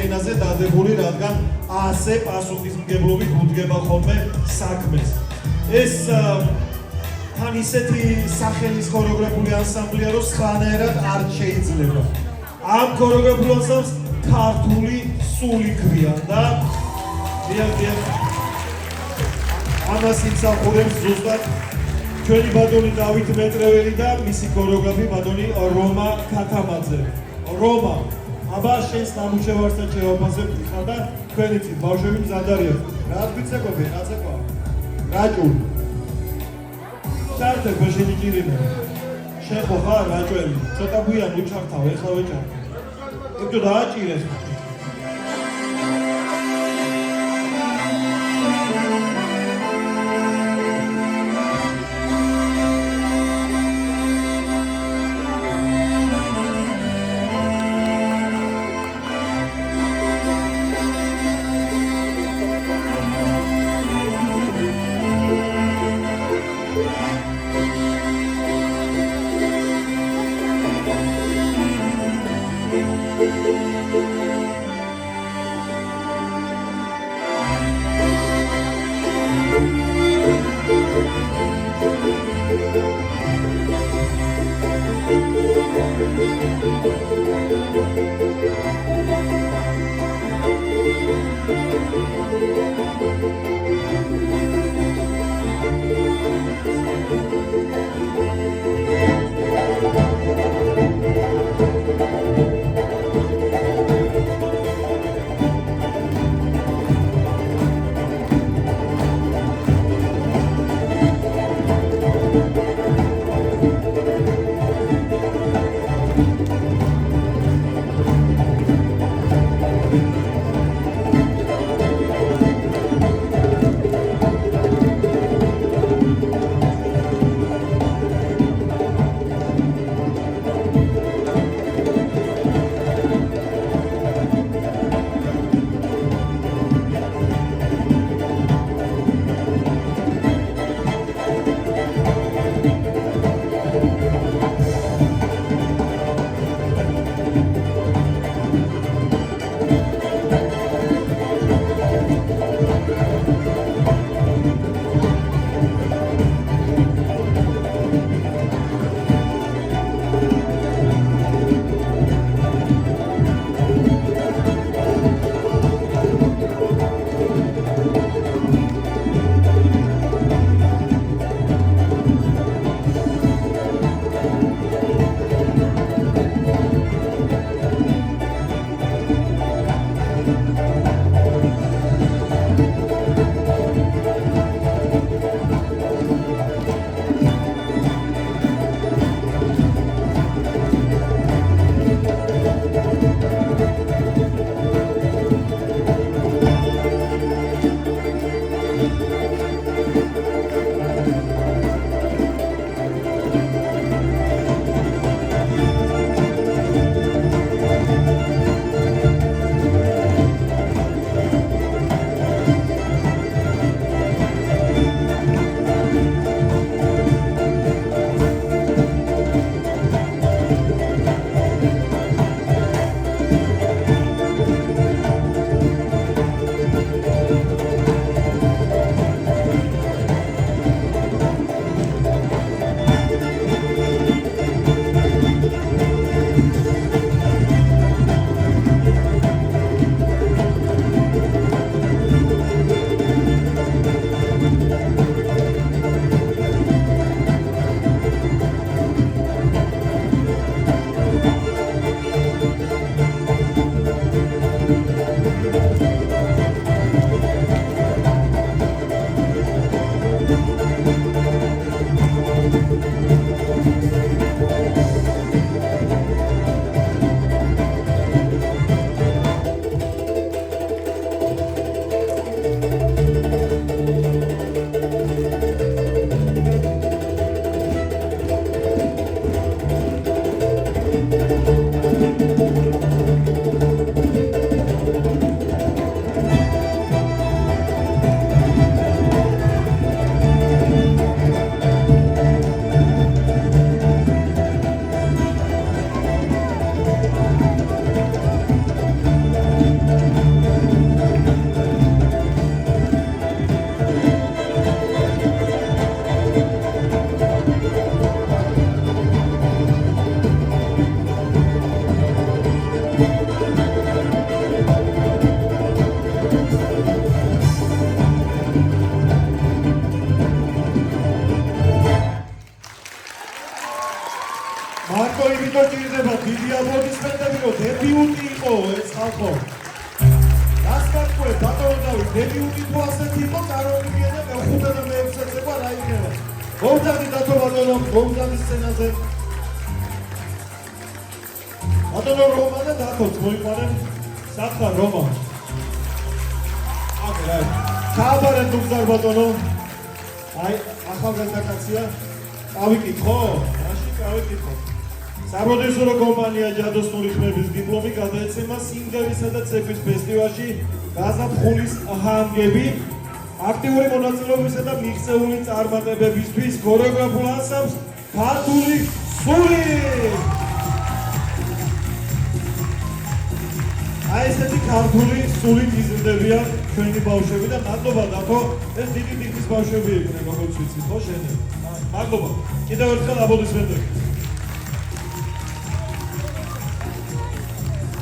ენაზე დადებული, რადგან ასე პასუხისმგებლობით უდგება ხოლმე საქმეს. ეს თან ისეთი სახელის ქორეოგრაფიული ანსამბლია, რომ სხვანაირად არ შეიძლება. ამ ქორეოგრაფიულ ანსამბლს ქართული სული ქვია და ამას იმსახურებს ზუსტად ჩვენი ბატონი დავით მეტრეველი და მისი ქორეოგრაფი ბატონი რომა ქათამაძე. რომა, აბა შენს ნამუშევარსაც შევაფასებ ხარ და თქვენი წინ ბავშვები მზად არიან. რა გვიცეკვები, რა ცეკვა? რაჭული. ჩართე ბაშენი ჭირინა. შენ ხო ხარ რაჭველი? ცოტა გვიან უჩართავ, ეხლა ვეჭარ. ეკო დააჭირეს. მოგიჭირდება დიდი აპლოდისმენტები, რომ დებიუტი იყო ეს ხალხო. გასაგებია ბატონო დავით, დებიუტი თუ ასეთი იყო, წარმოგიდგენთ და მეხუთე და მეექვსე წება რა იქნება. მოვდადი დათო ბატონო, მოვდადი სცენაზე. ბატონო რომა და დათოც მოიყვანენ სათხარ რომა. აგრა. ჩააბარეთ უგზარ ბატონო. აი, ახალგაზრდა კაცია. ავიკითხო? მაშინ გავიკითხო. საპროდიუსერო კომპანია ჯადოსნური ხმების დიპლომი გადაეცემა სიმღერისა და ცეკვის ფესტივალში გაზაფხულის ჰანგები. აქტიური მონაწილეობისა და მიღწეული წარმატებებისთვის ქორეოგრაფულ ანსამბლს ქართული სული. აი ესეთი ქართული სული იზრდებიან ჩვენი ბავშვები და მადლობა დათო, ეს დიდი ბავშვები იყვნენ, როგორც ვიცით, ხო შენ? მადლობა. კიდევ ერთხელ აპლოდისმენტები.